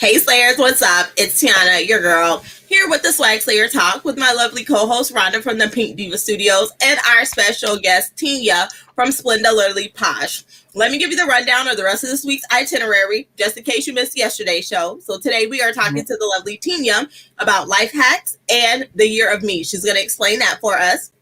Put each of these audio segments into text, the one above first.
Hey Slayers, what's up? It's Tiana, your girl, here with the Swagslayer Talk with my lovely co-host Rhonda from the Pink Diva Studios and our special guest Tinya from Splendidly Posh. Let me give you the rundown of the rest of this week's itinerary, just in case you missed yesterday's show. So today we are talking to the lovely Tinya about life hacks and the year of me. She's going to explain that for us.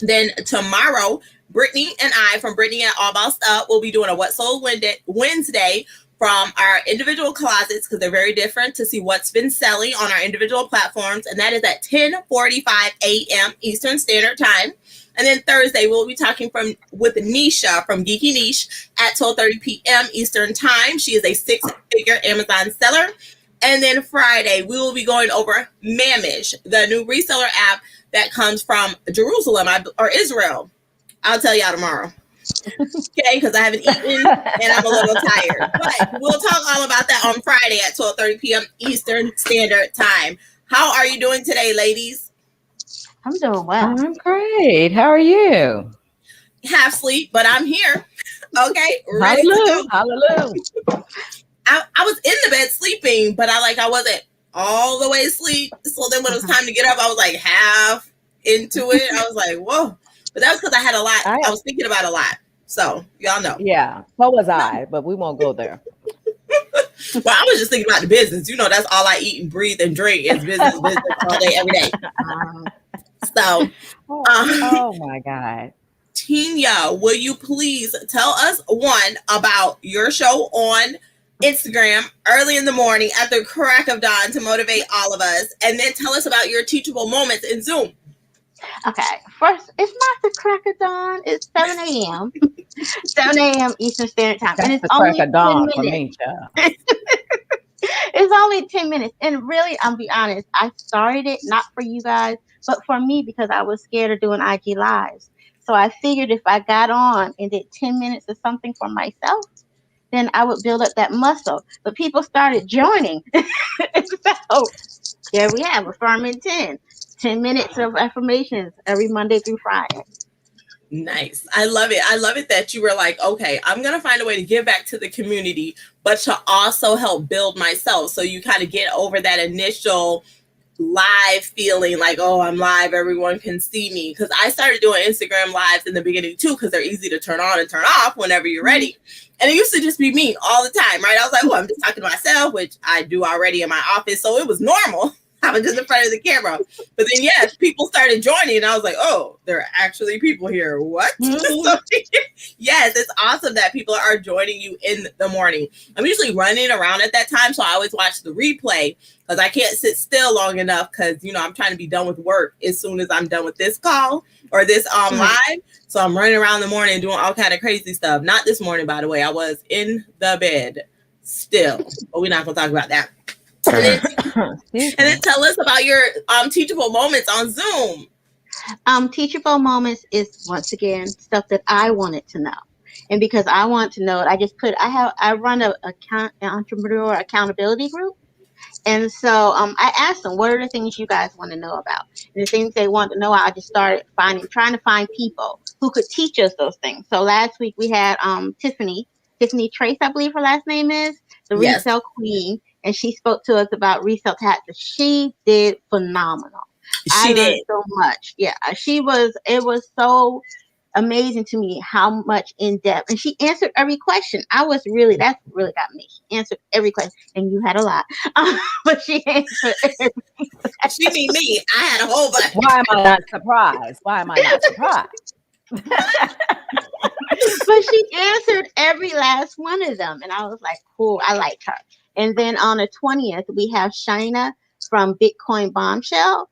Then tomorrow, Brittany and I from Brittany and All Bossed Up will be doing a What Sold Wednesday from our individual closets, because they're very different, to see what's been selling on our individual platforms, and that is at 10:45 a.m. Eastern Standard Time. And then Thursday, we'll be talking with Nisha from Geeky Niche at 12:30 p.m. Eastern Time. She is a six-figure Amazon seller. And then Friday, we will be going over Mamish, the new reseller app that comes from Jerusalem or Israel. I'll tell y'all tomorrow. Okay, because I haven't eaten and I'm a little tired. But we'll talk all about that on Friday at 12:30 p.m. Eastern Standard Time. How are you doing today, ladies? I'm doing well. I'm great. How are you? Half sleep, but I'm here. Okay, ready to go. Hallelujah. I was in the bed sleeping, but I wasn't all the way asleep. So then when it was time to get up, I was like half into it. I was like, whoa. But that was because I had a lot. I was thinking about a lot. So y'all know. Yeah, so was I, but we won't go there. Well, I was just thinking about the business. You know, that's all I eat and breathe and drink is business all day, every day. So, oh my God. Tinya, will you please tell us one about your show on Instagram early in the morning at the crack of dawn to motivate all of us, and then tell us about your teachable moments in Zoom. Okay, first, it's not the crack of dawn. It's 7 a.m. 7 a.m. Eastern Standard Time. That's and it's the only crack of dawn 10 for minutes. me, child. It's only 10 minutes. And really, I'll be honest, I started it not for you guys, but for me, because I was scared of doing IG Lives. So I figured if I got on and did 10 minutes of something for myself, then I would build up that muscle. But people started joining. So here we have Affirming 10 minutes of affirmations every Monday through Friday. Nice. I love it. I love it that you were like, okay, I'm going to find a way to give back to the community, but to also help build myself. So you kind of get over that initial live feeling like, oh, I'm live, everyone can see me. Because I started doing Instagram lives in the beginning too, because they're easy to turn on and turn off whenever you're ready. And it used to just be me all the time, right? I was like, oh, I'm just talking to myself, which I do already in my office. So it was normal. I was just in front of the camera. But then, yes, people started joining, and I was like, oh, there are actually people here. What? So, yes, it's awesome that people are joining you in the morning. I'm usually running around at that time, so I always watch the replay because I can't sit still long enough because, I'm trying to be done with work as soon as I'm done with this call or this live. So I'm running around in the morning doing all kind of crazy stuff. Not this morning, by the way. I was in the bed still, but we're not going to talk about that. And then tell us about your teachable moments on Zoom. Teachable moments is, once again, stuff that I wanted to know. And because I want to know it, I run an entrepreneur accountability group. And so I asked them, what are the things you guys want to know about? And the things they want to know, I just started trying to find people who could teach us those things. So last week we had Tiffany Trace, I believe her last name is, the resale queen. And she spoke to us about resale taxes. She did phenomenal. I learned so much. Yeah, it was so amazing to me how much in depth. And she answered every question. That's really got me. She answered every question. And you had a lot. But she answered every question. She mean me. I had a whole bunch. Why am I not surprised? But she answered every last one of them. And I was like, cool, I liked her. And then on the 20th, we have Shina from Bitcoin Bombshell.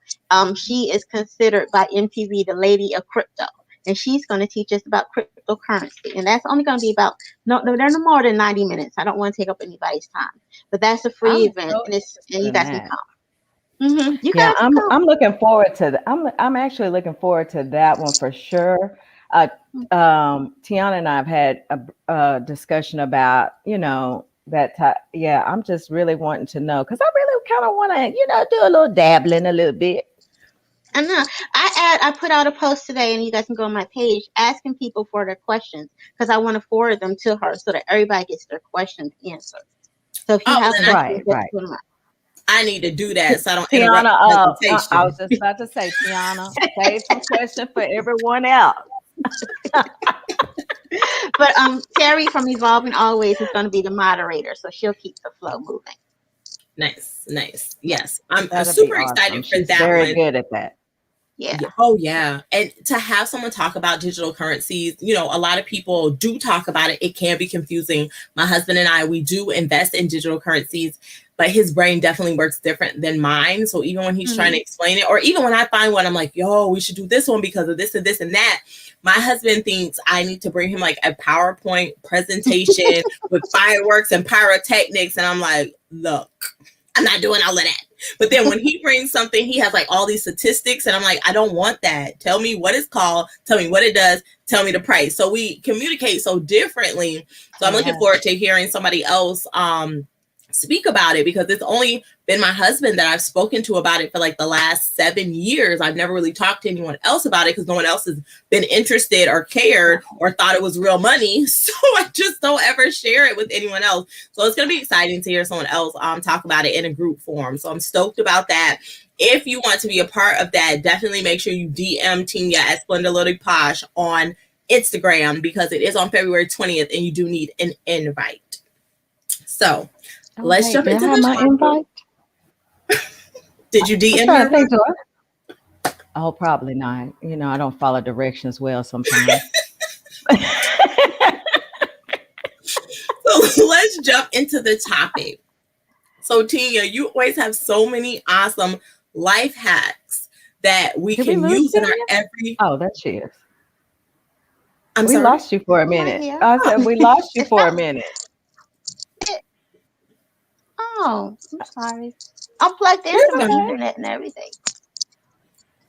She is considered by MTV the lady of crypto. And she's going to teach us about cryptocurrency. And that's only going to be they're no more than 90 minutes. I don't want to take up anybody's time. But that's a free event. And you guys can come. Mm-hmm. I'm looking forward to that. I'm actually looking forward to that one for sure. Tiana and I have had a discussion about, I'm just really wanting to know because I really kind of want to, do a little dabbling a little bit. I know. I put out a post today, and you guys can go on my page asking people for their questions because I want to forward them to her so that everybody gets their questions answered. So if you Oh, have then questions, just Right. put them up. I need to do that so I don't interrupt Tiana, the presentation. I was just about to say, Tiana, save some questions for everyone else. But Terry from Evolving Always is going to be the moderator, so she'll keep the flow moving. Nice. Yes, I'm That'll super be awesome. excited for She's that very one. good at that. Yeah. Oh yeah. And to have someone talk about digital currencies, you know, a lot of people do talk about it. It can be confusing. My husband and I, we do invest in digital currencies, but his brain definitely works different than mine. So even when he's trying to explain it, or even when I find one, I'm like, yo, we should do this one because of this and this and that. My husband thinks I need to bring him like a PowerPoint presentation with fireworks and pyrotechnics. And I'm like, look, I'm not doing all of that. But then when he brings something, he has like all these statistics, and I'm like, I don't want that. Tell me what it's called. Tell me what it does. Tell me the price. So we communicate so differently. So I'm looking forward to hearing somebody else speak about it, because it's only been my husband that I've spoken to about it for like the last 7 years. I've never really talked to anyone else about it because no one else has been interested or cared or thought it was real money. So I just don't ever share it with anyone else. So it's going to be exciting to hear someone else talk about it in a group form. So I'm stoked about that. If you want to be a part of that, definitely make sure you DM Tinya at Splendidly Posh on Instagram, because it is on February 20th and you do need an invite. So let's jump into my invite. Did you DM her? Oh, probably not. You know, I don't follow directions well sometimes. So let's jump into the topic. So Tinya, you always have so many awesome life hacks that we can use in our every. Oh, that she is. We lost you for a minute. I said we lost you for a minute. Oh, I'm sorry. I'm plugged into my internet and everything.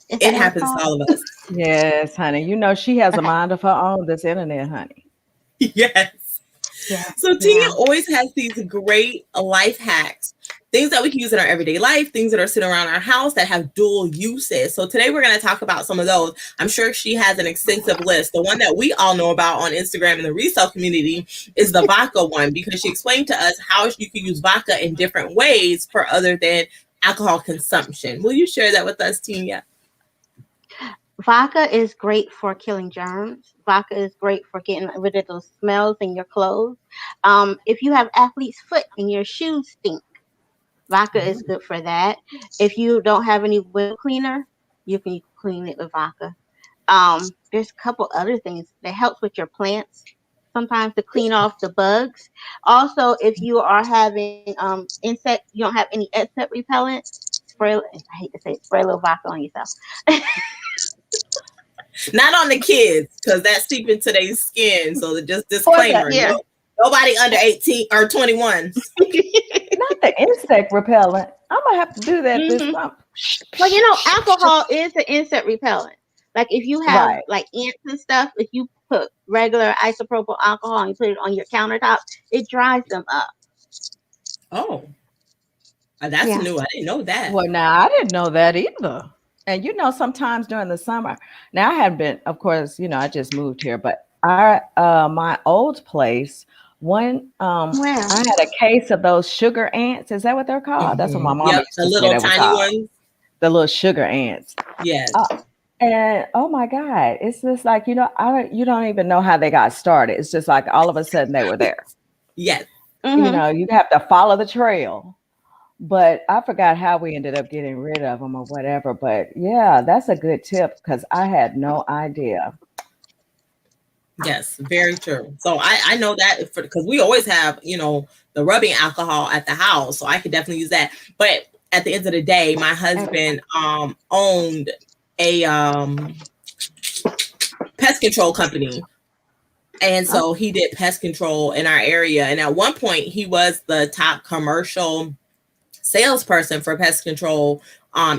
It happens to all of us. Yes, honey. You know she has a mind of her own, this internet, honey. Yes. So Tinya always has these great life hacks, things that we can use in our everyday life, things that are sitting around our house that have dual uses. So today we're going to talk about some of those. I'm sure she has an extensive list. The one that we all know about on Instagram in the resale community is the vodka one, because she explained to us how you can use vodka in different ways for other than alcohol consumption. Will you share that with us, Tinya? Vodka is great for killing germs. Vodka is great for getting rid of those smells in your clothes. If you have athlete's foot and your shoes stink, vodka is good for that. If you don't have any window cleaner, you can clean it with vodka. There's a couple other things that helps with your plants, sometimes to clean off the bugs. Also, if you are having insect, you don't have any insect repellent, spray. I hate to say it, spray a little vodka on yourself. Not on the kids, because that's deep into their skin. So just disclaimer, nobody under 18 or 21. Not the insect repellent. I'm gonna have to do that this summer. Well, you know, alcohol is an insect repellent. Like if you have like ants and stuff, if you put regular isopropyl alcohol and you put it on your countertop, it dries them up. Oh, that's new. I didn't know that. Well, now I didn't know that either. And you know, sometimes during the summer, now I haven't been, of course, you know, I just moved here, but my old place, I had a case of those sugar ants. Is that what they're called? That's what my mom used to say. The little tiny ones. The little sugar ants. Yes. And oh my God, it's just like, you know, you don't even know how they got started. It's just like all of a sudden they were there. Yes. You know, you have to follow the trail. But I forgot how we ended up getting rid of them or whatever. But yeah, that's a good tip because I had no idea. Yes, very true. So I know that because we always have, you know, the rubbing alcohol at the house. So I could definitely use that. But at the end of the day, my husband owned a pest control company. And so he did pest control in our area. And at one point, he was the top commercial salesperson for pest control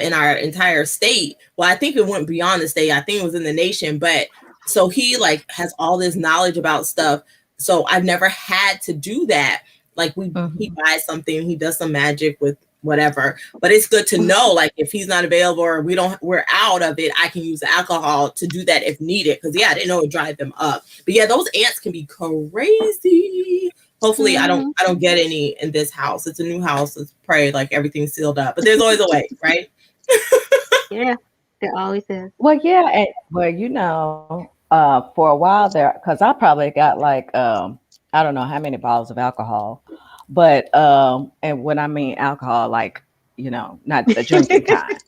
in our entire state. Well, I think it went beyond the state. I think it was in the nation. But so he like has all this knowledge about stuff. So I've never had to do that. Like he buys something, he does some magic with whatever. But it's good to know, like if he's not available or we're out of it, I can use the alcohol to do that if needed. Because I didn't know it dried them up. But yeah, those ants can be crazy. Hopefully I don't get any in this house. It's a new house. Let's pray like everything's sealed up. But there's always a way, right? Yeah, there always is. Well, yeah, and, well, for a while there, because I probably got like I don't know how many bottles of alcohol, but and when I mean alcohol, like not the drinking kind,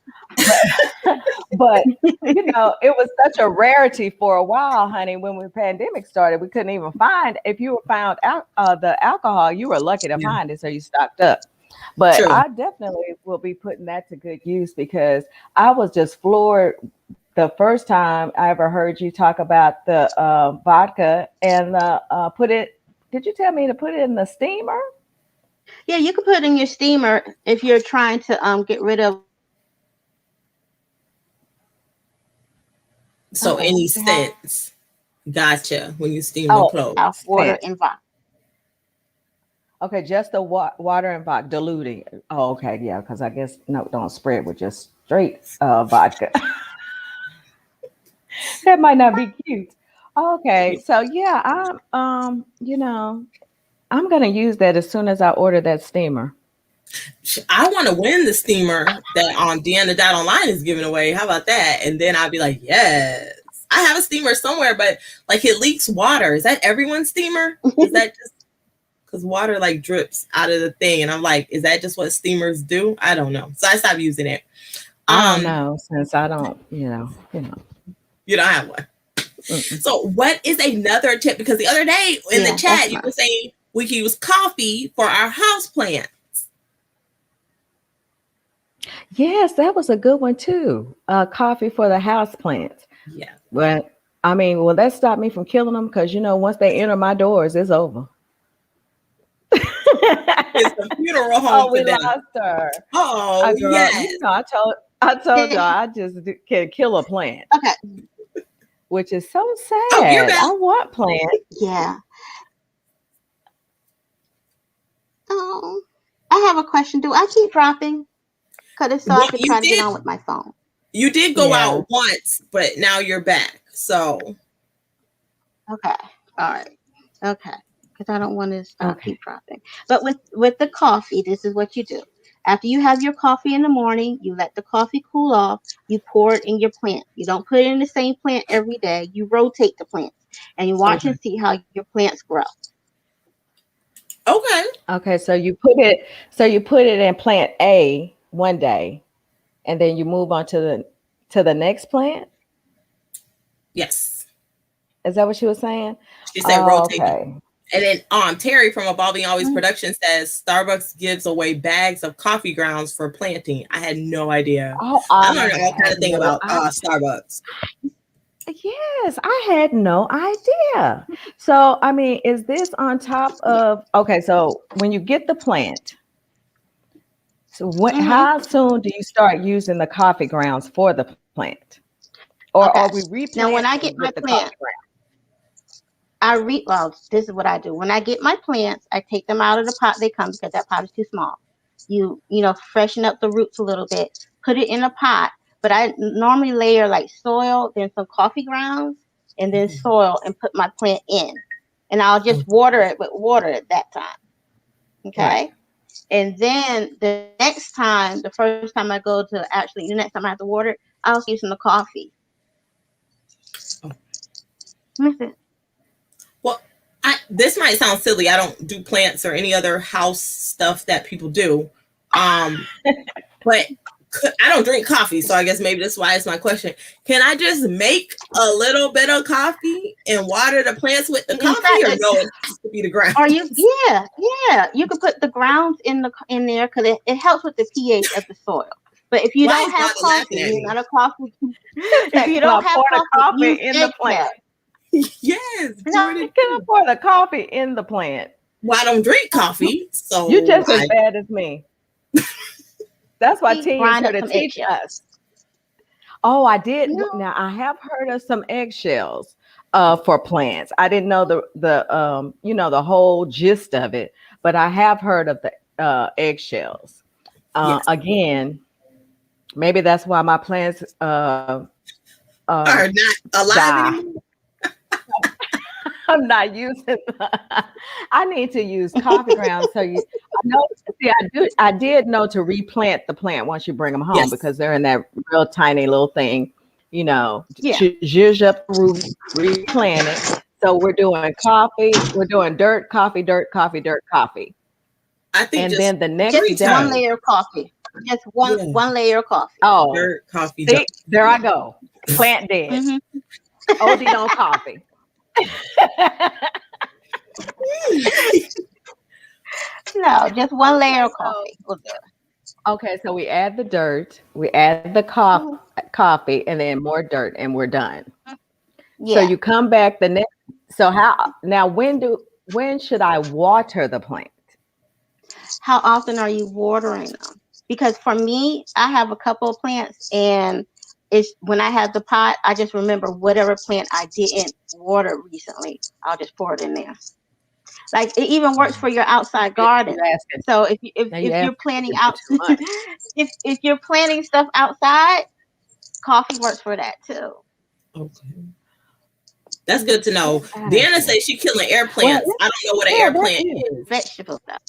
but it was such a rarity for a while, honey. When the pandemic started, we couldn't even find if you found out the alcohol, you were lucky to find it, so you stocked up. But True. I definitely will be putting that to good use because I was just floored the first time I ever heard you talk about the vodka and put it. Did you tell me to put it in the steamer? Yeah, you can put it in your steamer if you're trying to get rid of. So any scents. Gotcha. When you steam the clothes. Water and vodka. Okay, just the water and vodka diluting. Oh, okay, yeah, because I guess don't spray it with just straight vodka. That might not be cute. Okay, so yeah, I'm I'm gonna use that as soon as I order that steamer. I want to win the steamer that Tiana.online is giving away. How about that? And then I'll be like, yes. I have a steamer somewhere, but like it leaks water. Is that everyone's steamer? Is that just because water like drips out of the thing? And I'm like, is that just what steamers do? I don't know. So I stopped using it. I don't know, since I don't, You don't have one. Mm-mm. So what is another tip? Because the other day in the chat, you were saying we can use coffee for our house plants. Yes, that was a good one too. Coffee for the house plants. Yeah. But I mean, will that stop me from killing them? Because once they enter my doors, it's over. It's a funeral home for them. Lost her. Oh, yes. I told y'all I just can kill a plant. Okay. Which is so sad. I want plants. Yeah. Oh, I have a question. Do I keep dropping? Cut it so I can try to get on with my phone. You did go out once, but now you're back. So. Okay. All right. Okay. Because I don't want to keep dropping. But with the coffee, this is what you do. After you have your coffee in the morning, you let the coffee cool off. You pour it in your plant. You don't put it in the same plant every day. You rotate the plants. And you watch and see how your plants grow. Okay. Okay. So you put it in plant A one day, and then you move on to the next plant. Yes. Is that what she was saying? She said rotate. Okay. And then Terry from Evolving Always Production says Starbucks gives away bags of coffee grounds for planting. I had no idea. I learned all kind of thing about Starbucks. Yes, I had no idea. So, I mean, is this on top of, okay, so when you get the plant, so how soon do you start using the coffee grounds for the plant? Or are we replanting? Now, when I get my plant, this is what I do. When I get my plants, I take them out of the pot they come because that pot is too small. You freshen up the roots a little bit, put it in a pot. But I normally layer like soil, then some coffee grounds, and then soil, and put my plant in. And I'll just water it with water at that time. Okay. Right. And then the next time, the first time I go to the next time I have to water it, I'll use some of the coffee. Listen. Well, this might sound silly. I don't do plants or any other house stuff that people do. But I don't drink coffee, so I guess maybe that's why it's my question. Can I just make a little bit of coffee and water the plants with the coffee, or no, it has to be the ground? Yeah. You can put the grounds in there because it helps with the pH of the soil. But if you don't have coffee, you're not a coffee. If you don't have coffee in the plant. Yes. You can pour the coffee in the plant. Well, I don't drink coffee, so you're just as bad as me. That's why Tinya is here to teach us. Oh, I did. No. Now I have heard of some eggshells for plants. I didn't know the whole gist of it, but I have heard of the eggshells. Yes. Again, maybe that's why my plants are not alive anymore. I'm not using. I need to use coffee grounds. So I know. See, I did know to replant the plant once you bring them home because they're in that real tiny little thing. You know, zhuzh up the root, replant it. So we're doing coffee. We're doing dirt, coffee, dirt, coffee, dirt, coffee. I think and then the next just day, one layer of coffee. Just one layer of coffee. Oh, dirt, coffee. See, there I go. Plant dead. OD on coffee. No, just one layer of coffee. Okay, so we add the dirt, we add the coffee, and then more dirt, and we're done. So you come back the next. So when should I water the plant? How often are you watering them? Because for me, I have a couple of plants, and it's when I have the pot, I just remember whatever plant I didn't water recently, I'll just pour it in there. Like it even works for your outside garden. So if you're planting out, if you're planting stuff outside, coffee works for that too. Okay. That's good to know. Deanna says she's killing air plants. I don't know what an air plant is. Vegetable stuff.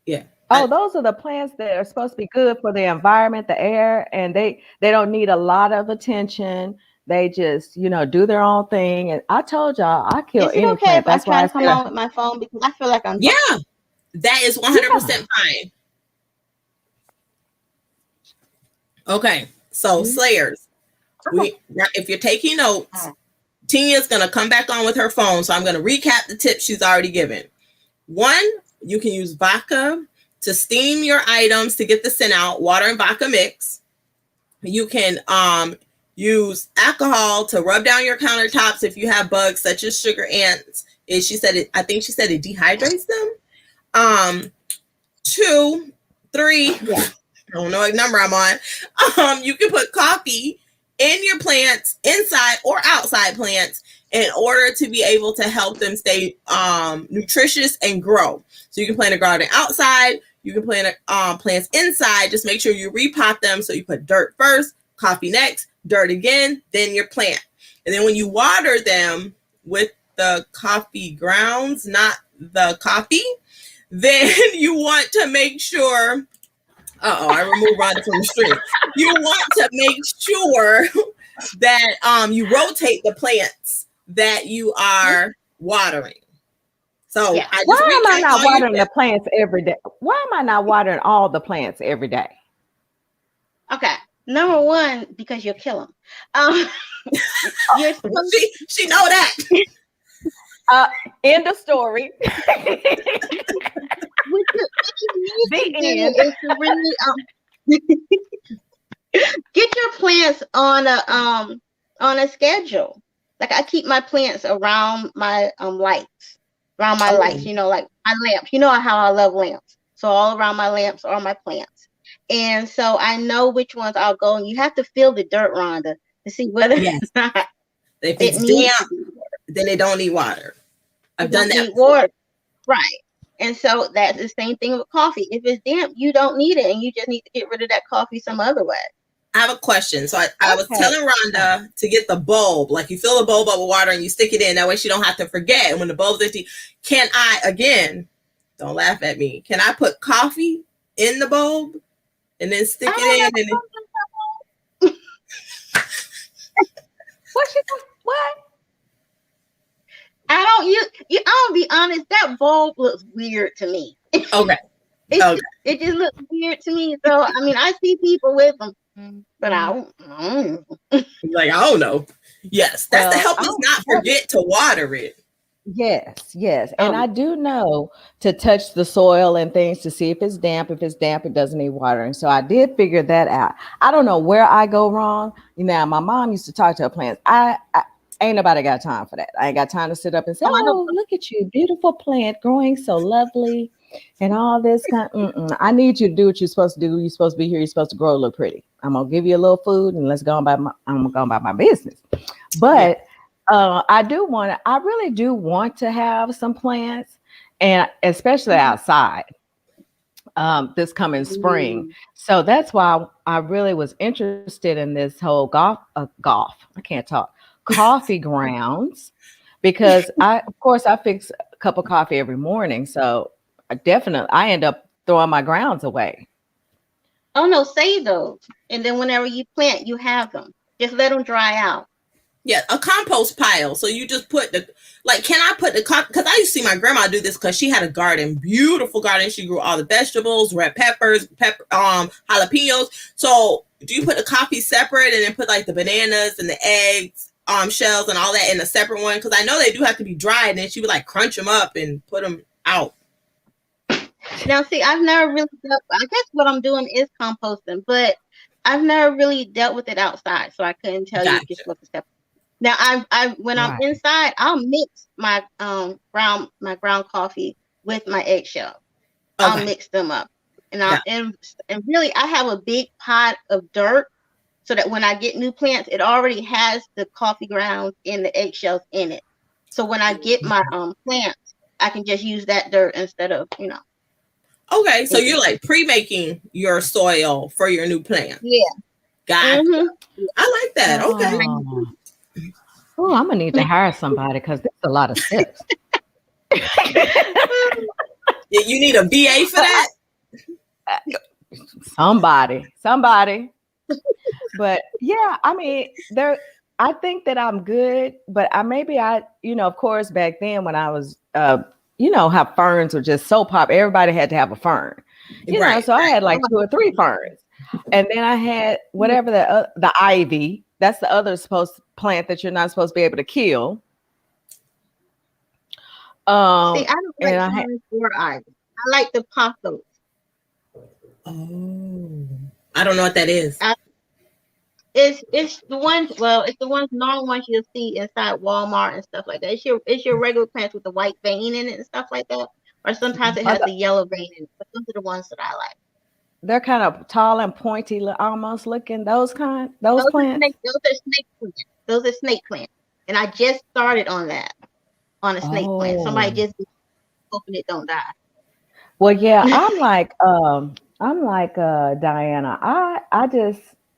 Yeah. Oh, those are the plants that are supposed to be good for the environment, the air, and they don't need a lot of attention. They just, do their own thing. And I told y'all, I kill any plant. That's why I come on with my phone because I feel like I'm. Yeah, that is 100% fine. Okay, so Slayers, if you're taking notes, Tinya's gonna come back on with her phone, so I'm gonna recap the tips she's already given. 1, you can use vodka to steam your items to get the scent out. Water and vodka mix. You can use alcohol to rub down your countertops if you have bugs such as sugar ants. I think she said it dehydrates them. 2, 3. I don't know what number I'm on. You can put coffee in your plants, inside or outside plants, in order to be able to help them stay nutritious and grow. So you can plant a garden outside. You can plant plants inside. Just make sure you repot them. So you put dirt first, coffee next, dirt again, then your plant. And then when you water them with the coffee grounds, not the coffee, then you want to make sure. I removed Rhonda from the stream. You want to make sure that you rotate the plants that you are watering. So why am I not watering the plants every day? Why am I not watering all the plants every day? Okay. Number 1, because you'll kill them. She know that. End of story. Get your plants on a schedule. Like I keep my plants around my lights. Around my lights, like my lamps. You know how I love lamps. So all around my lamps are my plants. And so I know which ones I'll go, and you have to feel the dirt, Rhonda, to see whether or not if it's damp, then they don't need water. I've done that. Water. Right. And so that's the same thing with coffee. If it's damp, you don't need it, and you just need to get rid of that coffee some other way. I have a question. So I was telling Rhonda to get the bulb. Like you fill the bulb up with water and you stick it in. That way she don't have to forget. And when the bulb's empty, can I, again, don't laugh at me, can I put coffee in the bulb and then stick it in? And What? I'll be honest, that bulb looks weird to me. Okay. It just looks weird to me. So, I mean, I see people with them, but I don't know. Like, I don't know. Yes, that's to help us not forget to water it. Yes. And I do know to touch the soil and things to see if it's damp. If it's damp, it doesn't need watering. So I did figure that out. I don't know where I go wrong. My mom used to talk to her plants. I ain't nobody got time for that. I ain't got time to sit up and say, "Oh, look at you, beautiful plant growing so lovely," and all this kind. I need you to do what you're supposed to do. You're supposed to be here. You're supposed to grow, look pretty. I'm gonna give you a little food, and I'm gonna go about my business. But I really do want to have some plants, and especially outside this coming spring. So that's why I really was interested in this whole golf. I can't talk. Coffee grounds because of course, I fix a cup of coffee every morning. So I end up throwing my grounds away. Oh no, save those. And then whenever you plant, you have them. Just let them dry out. Yeah, a compost pile. So you just put can I put because I used to see my grandma do this because she had a garden, beautiful garden. She grew all the vegetables, red peppers, jalapenos. So do you put the coffee separate and then put like the bananas and the eggs, shells and all that in a separate one? Because I know they do have to be dried, and then she would like crunch them up and put them out. Now, see, I've never really I guess what I'm doing is composting, but I've never really dealt with it outside, so I couldn't tell you just what the step. Now, when I'm inside, I'll mix my ground coffee with my eggshell. Okay. I'll mix them up, and and really, I have a big pot of dirt, so that when I get new plants, it already has the coffee grounds and the eggshells in it. So when I get my plants, I can just use that dirt instead of Okay, so you're like pre-making your soil for your new plant. Yeah, gotcha. Mm-hmm. I like that. Okay. Oh, I'm gonna need to hire somebody because there's a lot of steps. You need a VA for that? Somebody. But yeah, I mean, I think that I'm good, but of course, back then when I was, how ferns were just so popular. Everybody had to have a fern, so I had like 2 or 3 ferns, and then I had whatever the ivy. That's the other plant that you're not supposed to be able to kill. See, I don't like ferns or ivy. I like the pothos. Oh, I don't know what that is. It's the ones. Well, it's the normal ones you'll see inside Walmart and stuff like that. It's your regular plants with the white vein in it and stuff like that. Or sometimes it has the yellow vein in it. But those are the ones that I like. They're kind of tall and pointy, almost looking. Those plants. Those are snake plants. Those are snake plants. And I just started on that, on a snake plant. Somebody just hoping it don't die. Well, yeah, I'm like Diana.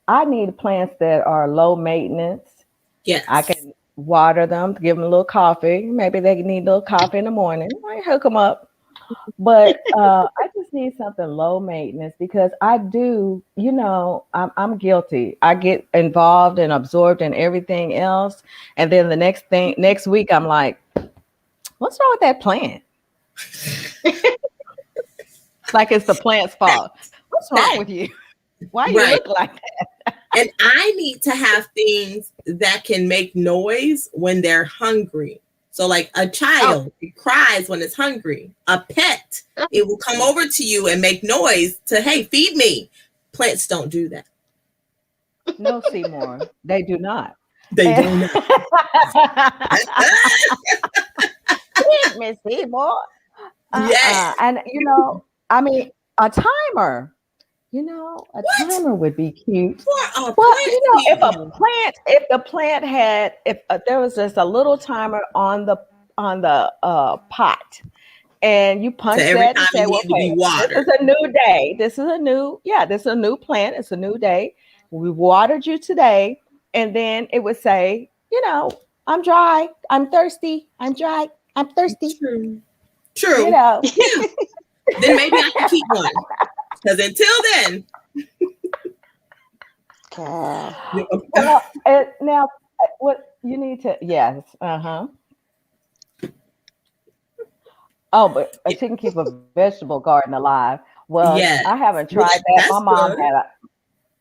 I need plants that are low maintenance. Yes. I can water them, give them a little coffee. Maybe they need a little coffee in the morning. I hook them up. But I just need something low maintenance because I do, I'm guilty. I get involved and absorbed in everything else. And then the next week, I'm like, what's wrong with that plant? Like it's the plant's fault. What's wrong with you? Why you look like that? And I need to have things that can make noise when they're hungry. So like a child, it cries when it's hungry. A pet, it will come over to you and make noise to, hey, feed me. Plants don't do that. No, Seymour, they do not. They do not. Feed me, Seymour. Yes. And, I mean, a timer. Timer would be cute. Well, if there was just a little timer on the pot, and you punch that and say, this is a new day. This is a new plant. It's a new day. We watered you today, and then it would say, I'm dry. I'm thirsty. I'm dry. I'm thirsty. True. Yeah. Then maybe I can keep one. Because until then, now what you need to Oh, but she can keep a vegetable garden alive. Well, I haven't tried that.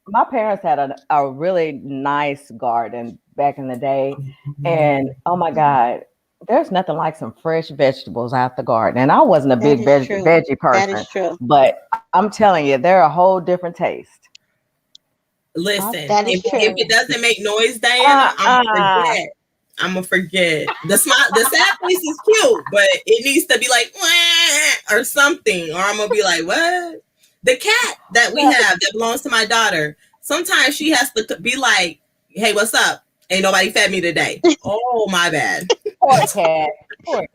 My parents had a really nice garden back in the day, and oh my God, there's nothing like some fresh vegetables out the garden. And I wasn't a big veggie person. That is true. But I'm telling you, they're a whole different taste. Listen, if it doesn't make noise, Diana, I'm gonna forget. The sad face is cute, but it needs to be like wah, or something, or I'm gonna be like, what? The cat that we have that belongs to my daughter, sometimes she has to be like, hey, what's up? Ain't nobody fed me today. Oh, my bad. Poor cat.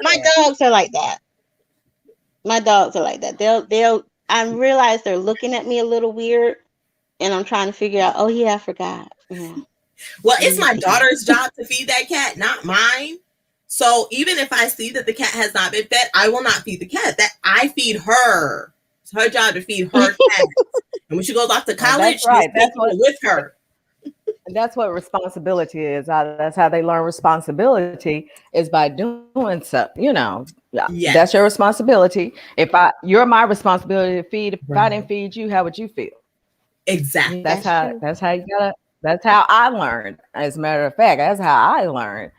My dogs are like that. I realize they're looking at me a little weird, and I'm trying to figure out, oh yeah, I forgot. Yeah. Well, it's my daughter's job to feed that cat, not mine. So even if I see that the cat has not been fed, I will not feed the cat. That I feed her. It's her job to feed her cat. And when she goes off to college, that's right. she's taking it with her. That's what responsibility is. That's how they learn responsibility, is by doing so. You know, Yes. That's your responsibility. You're my responsibility to feed. If I didn't feed you, how would you feel? Exactly. That's how you gotta. That's how I learned. As a matter of fact, that's how I learned,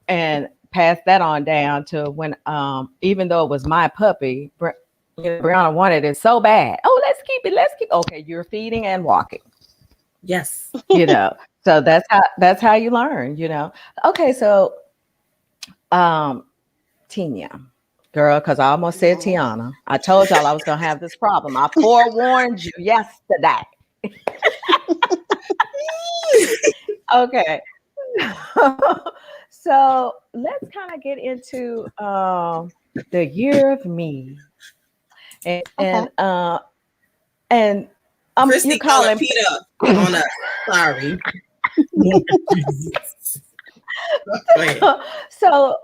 and passed that on down to when, even though it was my puppy, Brianna wanted it so bad. Oh, let's keep it. Okay, you're feeding and walking. Yes. You know. So that's how you learn, you know. Okay, so Tinya, girl, because I almost said Tiana. I told y'all I was gonna have this problem. I forewarned you yesterday. Okay. So let's kind of get into the year of me. And Christy you calling Peter on us. Sorry. So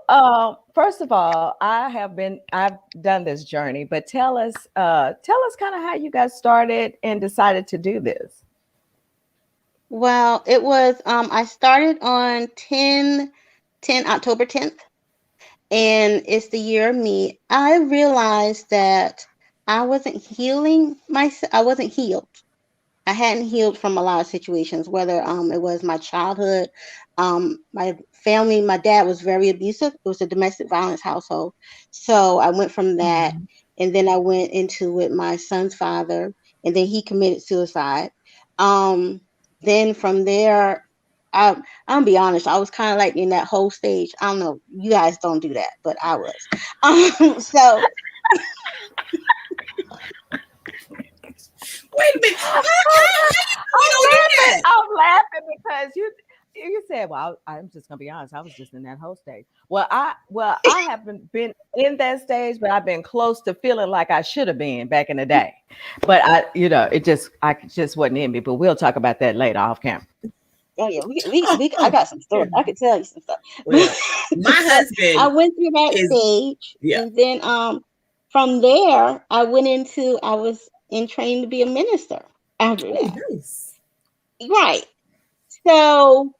first of all, I've done this journey, but tell us kind of how you guys started and decided to do this. Well, it was I started on October 10th, and it's the year of me. I realized that I wasn't healing myself. I wasn't healed. I hadn't healed from a lot of situations, whether it was my childhood, my family. My dad was very abusive. It was a domestic violence household. So I went from that, and then I went into with my son's father, and then he committed suicide. Then from there, I'm gonna be honest, I was kind of like in that whole stage. I don't know, you guys don't do that, but I was. So wait a minute. I'm laughing because you said, well, I'm just gonna be honest, I was just in that whole stage. Well, I haven't been in that stage, but I've been close to feeling like I should have been back in the day. But I just wasn't in me. But we'll talk about that later off camera. Oh yeah, I got some stories. I could tell you some stuff. Well, my husband. I went through that stage, and then from there I was in training to be a minister after that. Nice. Right. So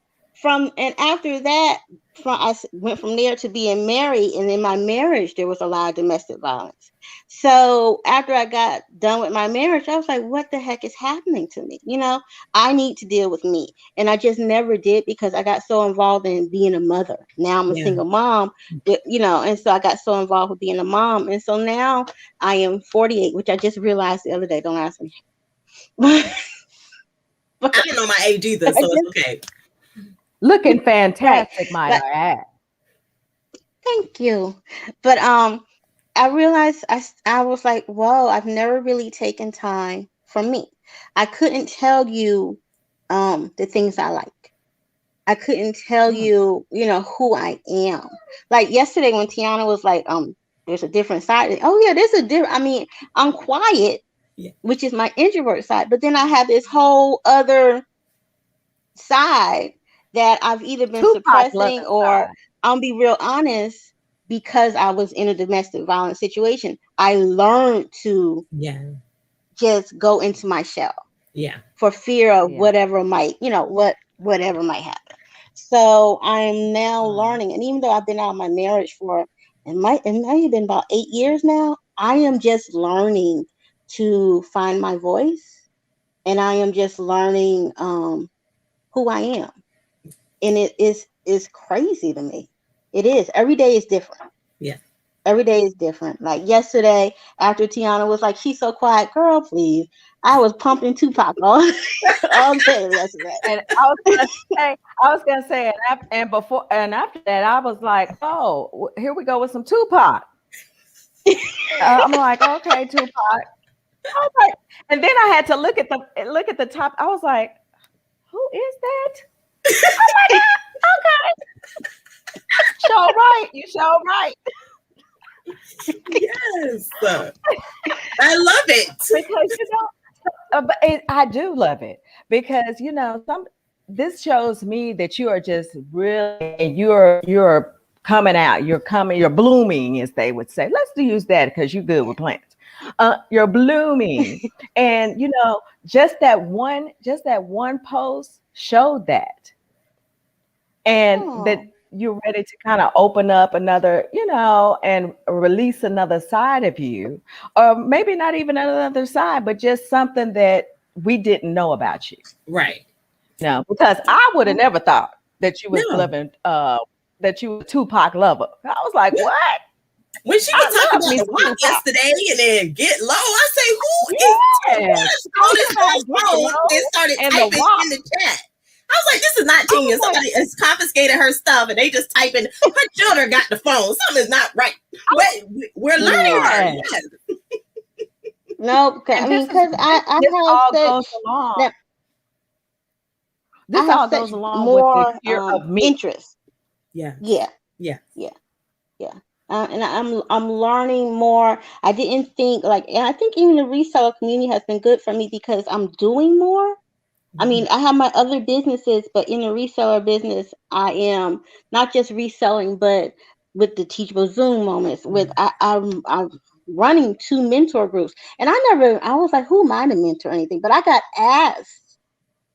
after that, I went from there to being married, and in my marriage there was a lot of domestic violence. So after I got done with my marriage, I was like, what the heck is happening to me? You know, I need to deal with me. And I just never did, because I got so involved in being a mother. Now I'm a single mom, and so I got so involved with being a mom. And so now I am 48, which I just realized the other day. Don't ask me. I don't know my age either, so it's okay. Looking fantastic, might I add. Thank you. But I realized I was like, whoa, I've never really taken time for me. I couldn't tell you the things I like. I couldn't tell you, who I am. Like yesterday when Tiana was like, there's a different side. Oh yeah, there's a different. I mean, I'm quiet, which is my introvert side, but then I have this whole other side that I've either been suppressing, or I'll be real honest, because I was in a domestic violence situation, I learned to just go into my shell. Yeah. For fear of whatever might, whatever might happen. So I'm now learning, and even though I've been out of my marriage for it might have been about 8 years now, I am just learning to find my voice, and I am just learning who I am. And it is crazy to me. It is. Every day is different. Yeah. Every day is different. Like yesterday, after Tiana was like, she's so quiet, girl, please. I was pumping Tupac all day yesterday. And I was gonna say, and after that, I was like, oh, here we go with some Tupac. I'm like, okay, Tupac. Okay. And then I had to look at the top. I was like, who is that? Oh my God. Okay. Show right. You show right. Yes. I love it. Because I do love it, because this shows me that you are just really, and you're coming out. You're blooming, as they would say. Let's use that because you're good with plants. You're blooming. And just that one post showed that. And that you're ready to kind of open up another, and release another side of you, or maybe not even another side, but just something that we didn't know about you. Right. No, because I would have never thought that you was living, that you were a Tupac lover. I was like, what? When she was talking about the rock yesterday and then Get Low, I say, who is on this phone and started typing in the chat? I was like, this is not Tinya. Somebody has confiscated her stuff and they just typing, her children got the phone. Something's not right. But we're learning her. Yes. No, because I have such this all goes along more with the fear of me. Interest. Yeah. And I'm learning more. I didn't think and I think even the reseller community has been good for me because I'm doing more. I mean, I have my other businesses, but in the reseller business, I am not just reselling, but with the teachable Zoom moments. With I'm running 2 mentor groups, and I was like, who am I to mentor anything? But I got asked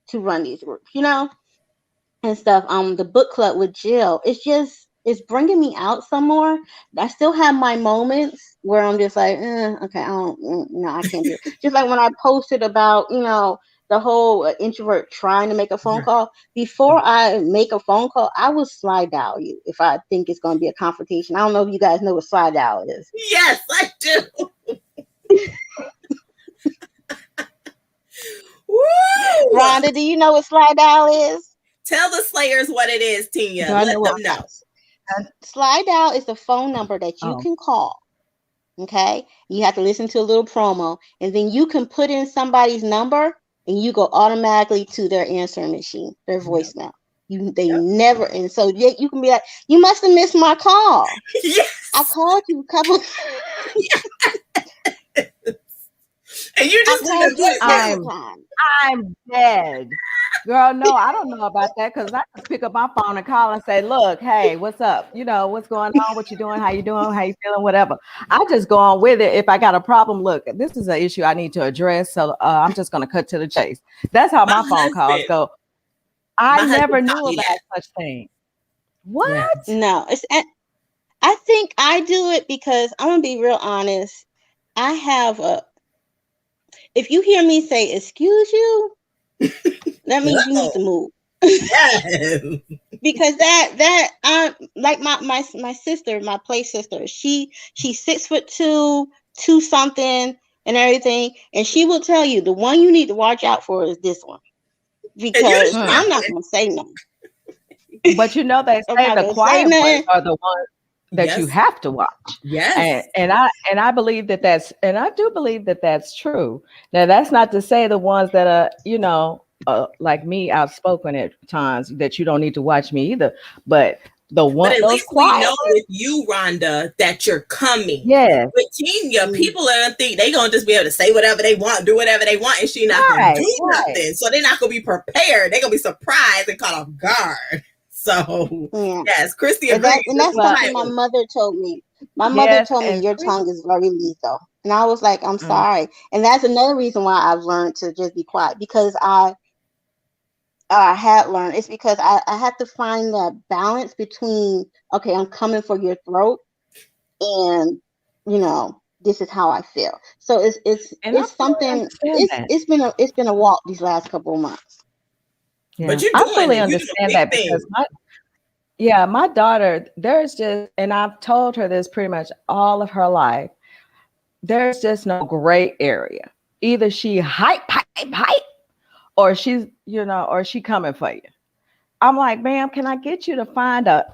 to run these groups, and stuff. The book club with Jill. It's bringing me out some more. I still have my moments where I'm just like, okay, I can't do it. Just like when I posted about, the whole introvert trying to make a phone call. Before I make a phone call, I will slide dial you if I think it's going to be a confrontation. I don't know if you guys know what slide dial is. Yes, I do. Woo! Rhonda, do you know what slide dial is? Tell the Slayers what it is, Tinya. Let them know. Slide dial is the phone number that you can call. Okay? You have to listen to a little promo, and then you can put in somebody's number, and you go automatically to their answering machine, their voicemail. They never, and so you can be like, you must have missed my call. Yes. I called you a couple. And you just I'm dead. Girl, no, I don't know about that because I just pick up my phone and call and say, look, hey, what's up? What's going on? What you doing? How you doing? How you feeling? Whatever. I just go on with it. If I got a problem, look, this is an issue I need to address. So I'm just going to cut to the chase. That's how my phone calls go. I never knew about such thing. What? Yeah. No, I think I do it because I'm going to be real honest. I have if you hear me say, excuse you, that means you need to move. Yes. Because that like my sister, my play sister, she's 6'2", 2 something and everything, and she will tell you the one you need to watch out for is this one. Because I'm not gonna say nothing. But they say the quiet ones are the ones that you have to watch. Yes. And I believe that's true. Now that's not to say the ones that are like me, outspoken at times, that you don't need to watch me either. But the one, but at least we know with you, Rhonda, that you're coming. Yeah. With Tinya, people are gonna think they're gonna just be able to say whatever they want, do whatever they want, and she's not gonna do nothing. So they're not gonna be prepared. They're gonna be surprised and caught off guard. So yes, Christy, and that's something my mother told me. My mother told me your tongue is very lethal, and I was like, I'm sorry. And that's another reason why I've learned to just be quiet, because I had learned. It's because I have to find that balance between, okay, I'm coming for your throat, and this is how I feel. So it's something. It's been a walk these last couple of months. Yeah. But I fully understand that because my daughter, there's just, and I've told her this pretty much all of her life, there's just no gray area. Either she hype, or she's, or she coming for you. I'm like, ma'am, can I get you to find a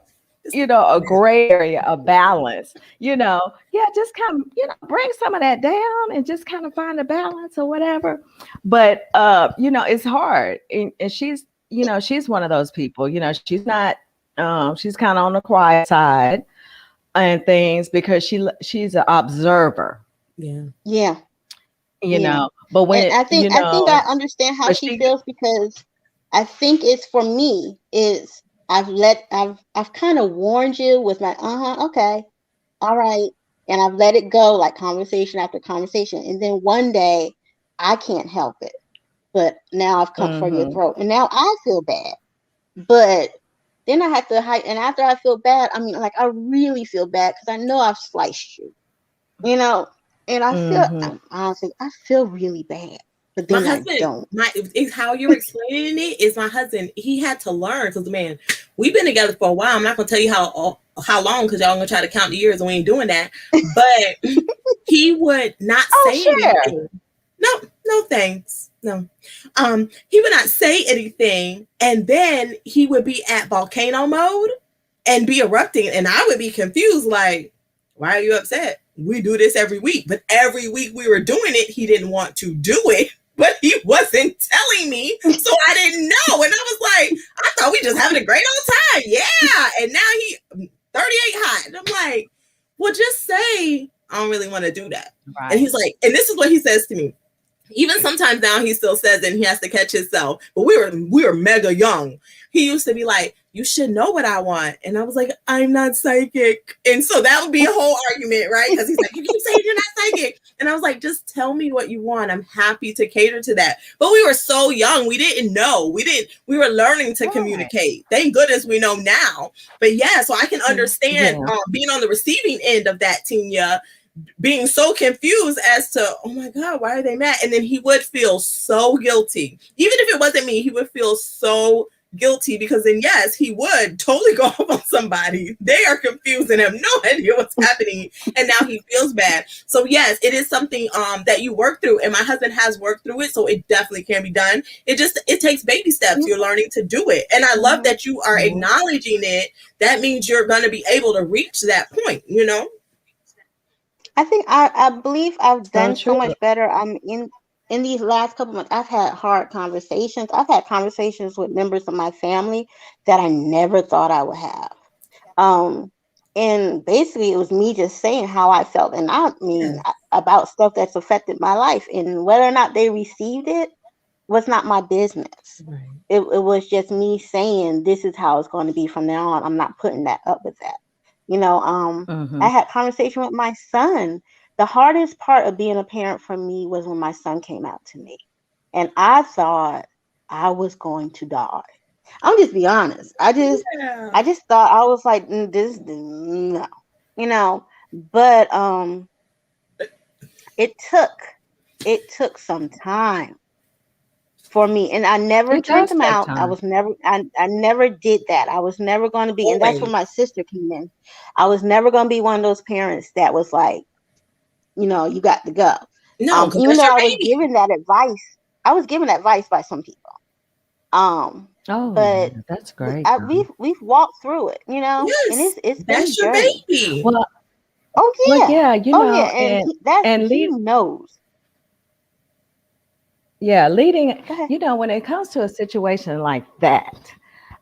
gray area, a balance, just kind of, bring some of that down and just kind of find a balance or whatever. But, it's hard. And she's, she's one of those people, she's not, she's kind of on the quiet side and things because she's an observer. Yeah. But when I think I understand how she feels, because I think it's, for me, is I've kind of warned you with my okay, all right, and I've let it go like conversation after conversation, and then one day I can't help it, but now I've come for your throat, and now I feel bad, but then I have to hide, and after I feel bad, I mean, like I really feel bad because I know I've sliced you, you know, and I feel honestly I feel really bad. But then my husband, I don't. is how you're explaining it is my husband. He had to learn because man, we've been together for a while. I'm not gonna tell you how long because y'all gonna try to count the years and we ain't doing that. But he would not say anything. No, thanks. No. He would not say anything, and then he would be at volcano mode and be erupting, and I would be confused, like, why are you upset? We do this every week, but every week we were doing it, he didn't want to do it, but he wasn't telling me, so I didn't know, and I was like, I thought we just having a great old time, yeah, and now he 38 hot, and I'm like, well, just say I don't really want to do that, right. And he's like, and this is what he says to me. Even sometimes now he still says it and he has to catch himself. But we were mega young. He used to be like, you should know what I want. And I was like, I'm not psychic. And so that would be a whole argument, right? Because he's like, you keep saying you're not psychic. And I was like, just tell me what you want. I'm happy to cater to that. But we were so young. We didn't know. We were learning to communicate. Thank goodness we know now. But yeah, so I can understand being on the receiving end of that, Tinya, being so confused as to, oh my God, why are they mad? And then he would feel so guilty. Even if it wasn't me, he would feel so guilty because then, yes, he would totally go off on somebody. They are confused and have no idea what's happening. And now he feels bad. So yes, it is something that you work through. And my husband has worked through it. So it definitely can be done. It takes baby steps. You're learning to do it. And I love that you are acknowledging it. That means you're going to be able to reach that point, you know? I think I believe I've done so much better. I'm in these last couple months. I've had hard conversations. I've had conversations with members of my family that I never thought I would have. And basically, it was me just saying how I felt, and I mean about stuff that's affected my life, and whether or not they received it was not my business. Right. It was just me saying this is how it's going to be from now on. I'm not putting that up with that. You know, I had conversation with my son. The hardest part of being a parent for me was when my son came out to me. And I thought I was going to die. I'll just be honest. I just thought I was like, no, you know, but it took some time for me, and I never turned him out. I never did that. I was never going to be, and that's where my sister came in. I was never going to be one of those parents that was like, you know, you got to go. No, even though I was given that advice, by some people. But that's great. We've walked through it, you know, and it's been your baby. Well, you know, and he knows. Yeah, leading, you know, when it comes to a situation like that,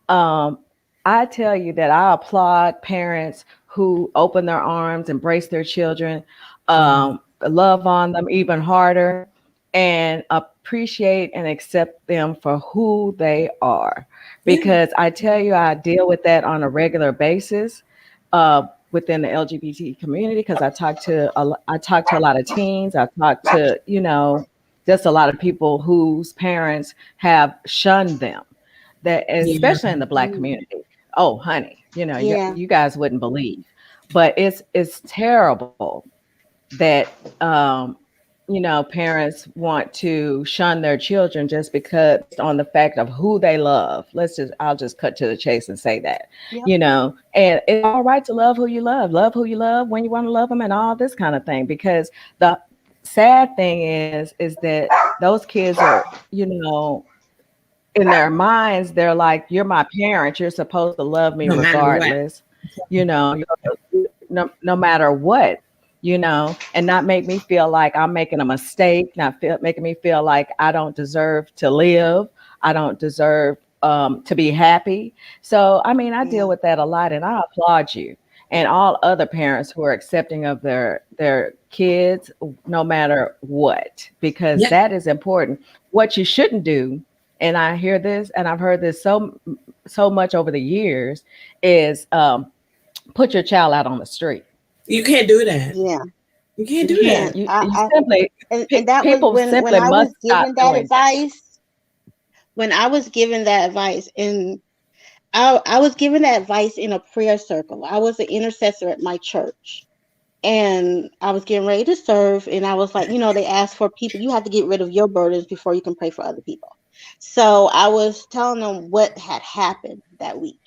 I tell you that I applaud parents who open their arms, embrace their children, love on them even harder, and appreciate and accept them for who they are. Because I tell you, I deal with that on a regular basis within the LGBT community, because I talk to a lot of teens. I talk to, you know, just a lot of people whose parents have shunned them, that especially in the Black community. Oh, honey, you know, you guys wouldn't believe, but it's terrible that, you know, parents want to shun their children just because on the fact of who they love. I'll just cut to the chase and say that, you know, and it's all right to love who you love when you want to love them and all this kind of thing, because the sad thing is that those kids are, you know, in their minds, they're like, you're my parent. You're supposed to love me regardless, you know, no matter what, you know, and not make me feel like I'm making a mistake, making me feel like I don't deserve to live. I don't deserve to be happy. So, I mean, I deal with that a lot, and I applaud you and all other parents who are accepting of their kids, no matter what, because that is important. What you shouldn't do, and I hear this, and I've heard this so so much over the years is put your child out on the street. You can't do that. Yeah. You can't You do can't. that. You simply And that was people when simply I was must stop given that doing advice. When I was given that advice, and I was given that advice in a prayer circle. I was an intercessor at my church, and I was getting ready to serve. And I was like, they asked for people. You have to get rid of your burdens before you can pray for other people. So I was telling them what had happened that week.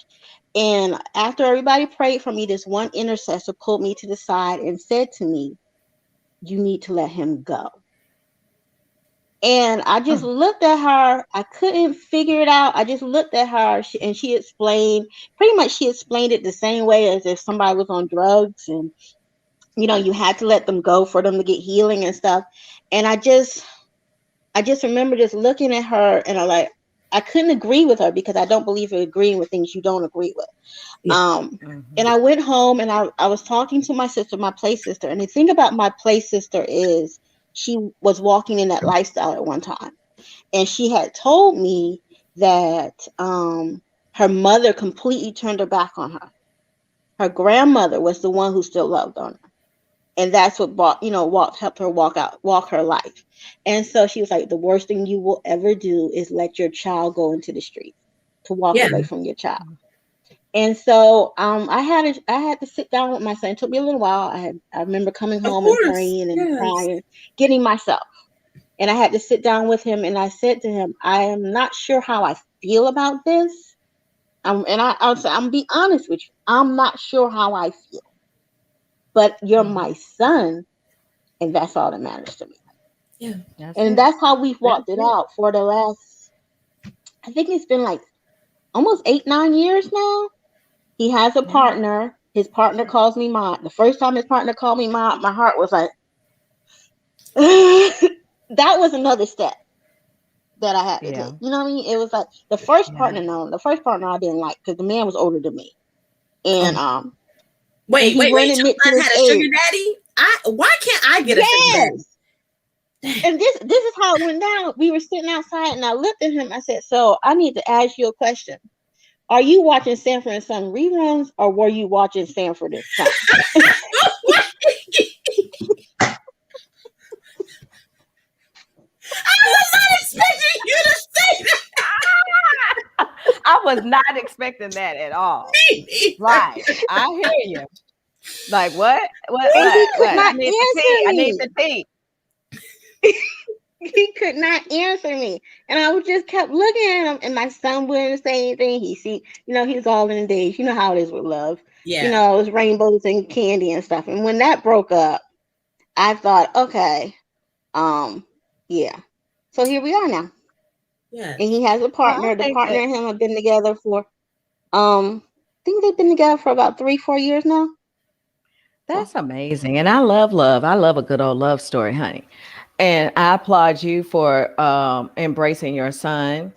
And after everybody prayed for me, this one intercessor pulled me to the side and said to me, "You need to let him go." And I just looked at her. I couldn't figure it out. I just looked at her, and she explained, pretty much she explained it the same way as if somebody was on drugs, and you had to let them go for them to get healing and stuff. And I just remember just looking at her, and I couldn't agree with her, because I don't believe in agreeing with things you don't agree with. Yeah. And I went home, and I was talking to my sister, my play sister. And the thing about my play sister is she was walking in that lifestyle at one time. And she had told me that her mother completely turned her back on her. Her grandmother was the one who still loved on her. And that's what helped her walk her life. And so she was like, the worst thing you will ever do is let your child go into the street, to walk away from your child. And so I had to sit down with my son. It took me a little while. I remember coming home and praying and crying, getting myself. And I had to sit down with him, and I said to him, I am not sure how I feel about this. I'm gonna be honest with you. I'm not sure how I feel. But you're my son, and that's all that matters to me. Yeah. That's how we've walked it out for the last, I think it's been like almost 8-9 years now. He has a partner. His partner calls me mom. The first time his partner called me mom, my heart was like, that was another step that I had to take. You know what I mean? It was like the first partner I didn't like, because the man was older than me. And wait, your son had a sugar daddy? Why can't I get a sugar daddy? And this is how it went down. We were sitting outside, and I looked at him. I said, "So I need to ask you a question. Are you watching Sanford and Son reruns, or were you watching Sanford and Son?" I was not expecting you to say that. I was not expecting that at all. Right. I hear you. Like, what? I need the tea. He could not answer me. And I just kept looking at him, and my son wouldn't say anything. He's all in the days. You know how it is with love. Yeah. It was rainbows and candy and stuff. And when that broke up, I thought, okay, yeah. So here we are now. Yeah. And he has a partner. The partner and him have been together for, I think they've been together for about 3-4 years now. That's amazing. And I love love. I love a good old love story, honey. And I applaud you for embracing your son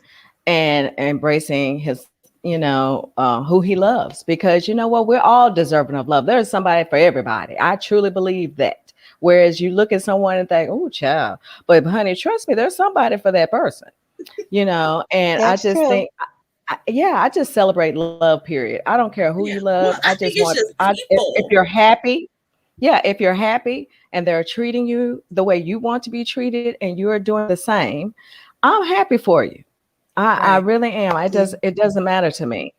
and embracing his, who he loves, because you know what? We're all deserving of love. There's somebody for everybody. I truly believe that. Whereas you look at someone and think, oh, child, but honey, trust me, there's somebody for that person, and That's I just true. think, I just celebrate love, period. I don't care who you love. I just want, if you're happy, if you're happy and they're treating you the way you want to be treated and you're doing the same, I'm happy for you. I really am. It doesn't matter to me.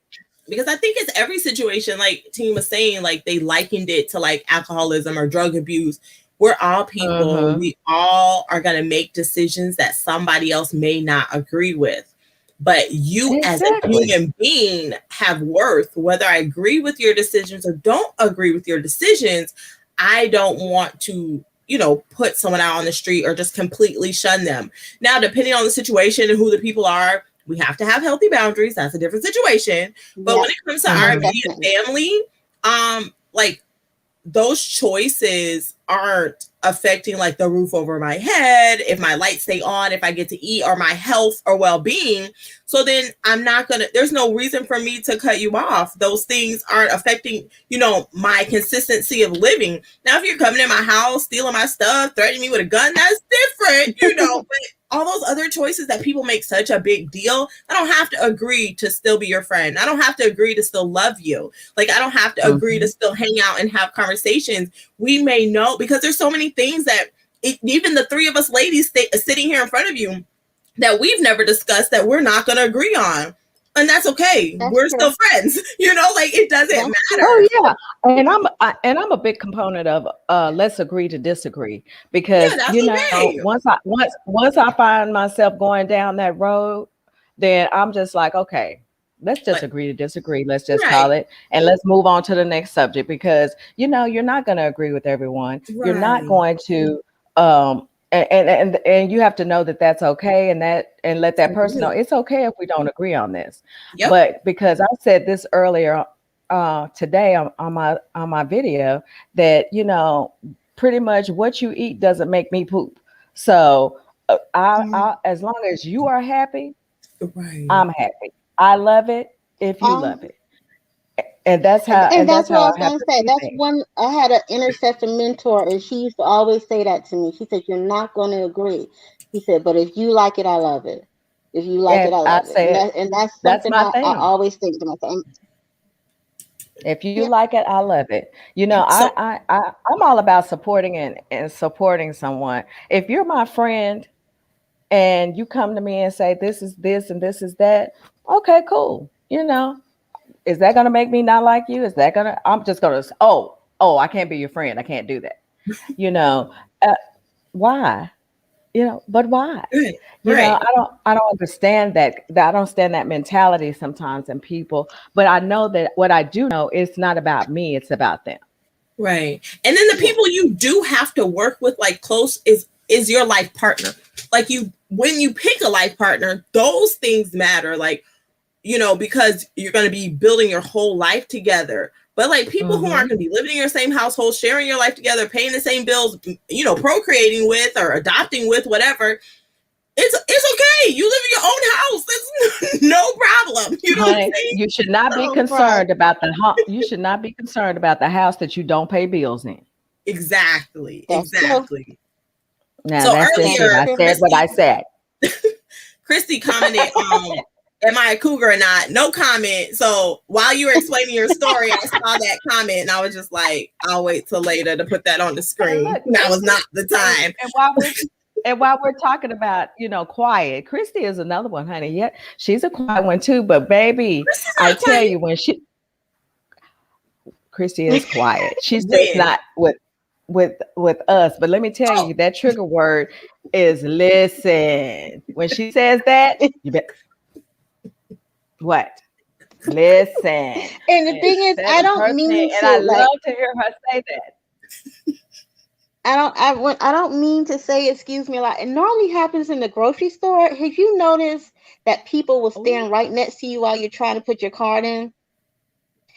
Because I think it's every situation, like Tinya was saying, like they likened it to like alcoholism or drug abuse. We're all people. Mm-hmm. We all are going to make decisions that somebody else may not agree with. But you as a human being have worth. Whether I agree with your decisions or don't agree with your decisions, I don't want to, put someone out on the street or just completely shun them. Now, depending on the situation and who the people are, we have to have healthy boundaries. That's a different situation. But when it comes to our immediate family, like those choices aren't affecting like the roof over my head, if my lights stay on, if I get to eat, or my health or well-being. So then there's no reason for me to cut you off. Those things aren't affecting, my consistency of living. Now, if you're coming in my house, stealing my stuff, threatening me with a gun, that's different, but all those other choices that people make such a big deal, I don't have to agree to still be your friend. I don't have to agree to still love you. Like, I don't have to agree to still hang out and have conversations. We may know, because there's so many things that even the three of us ladies sitting here in front of you that we've never discussed that we're not going to agree on. And that's okay. We're still friends. You know, like, it doesn't matter. Oh yeah. And I'm a big component of let's agree to disagree, because you know, okay. once I find myself going down that road, then I'm just like, okay, let's just agree to disagree. Let's just call it, and let's move on to the next subject, because you know, you're not going to agree with everyone. Right. You're not going to and you have to know that that's okay, and let that person know it's okay if we don't agree on this. Yep. But because I said this earlier today on my video, that you know, pretty much what you eat doesn't make me poop. So I as long as you are happy, I'm happy. I love it if you love it. And that's how. And that's what I was going to say. That's one. I had an intercession mentor, and she used to always say that to me. She said, "You're not going to agree." He said, "But if you like it, I love it. If you like it, I love it." And that's something I always think to myself. If you like it, I love it. You know, I'm all about supporting and supporting someone. If you're my friend and you come to me and say, this is this and this is that, okay, cool. You know, is that going to make me not like you? Is that going to, I'm just going to, oh, I can't be your friend. I can't do that. You know, why? You know, but why? You know, I don't understand that. I don't understand that mentality sometimes in people. But I know that what I do know, it's not about me. It's about them. Right. And then the people you do have to work with, like close, is your life partner. Like when you pick a life partner, those things matter. Like, you know, because you're going to be building your whole life together. But like people who aren't going to be living in your same household, sharing your life together, paying the same bills, you know, procreating with or adopting with, whatever, it's okay. You live in your own house. It's no problem. You know what I'm saying? You should not be concerned about you should not be concerned about the house that you don't pay bills in. Exactly. Exactly. Now so that's earlier, I said what I said. Christy commented am I a cougar or not? No comment. So while you were explaining your story, I saw that comment and I was just like, I'll wait till later to put that on the screen. That was not the time. And while we're talking about, you know, quiet, Christy is another one, honey. Yeah, she's a quiet one too. But baby, I tell you, Christy is quiet. She's just not with us. But let me tell you, that trigger word is listen. When she says that, you bet. What? Listen. And the thing is, I don't mean to. And I love to hear her say that. I don't mean to say excuse me a lot. It normally happens in the grocery store. Have you noticed that people will stand right next to you while you're trying to put your card in?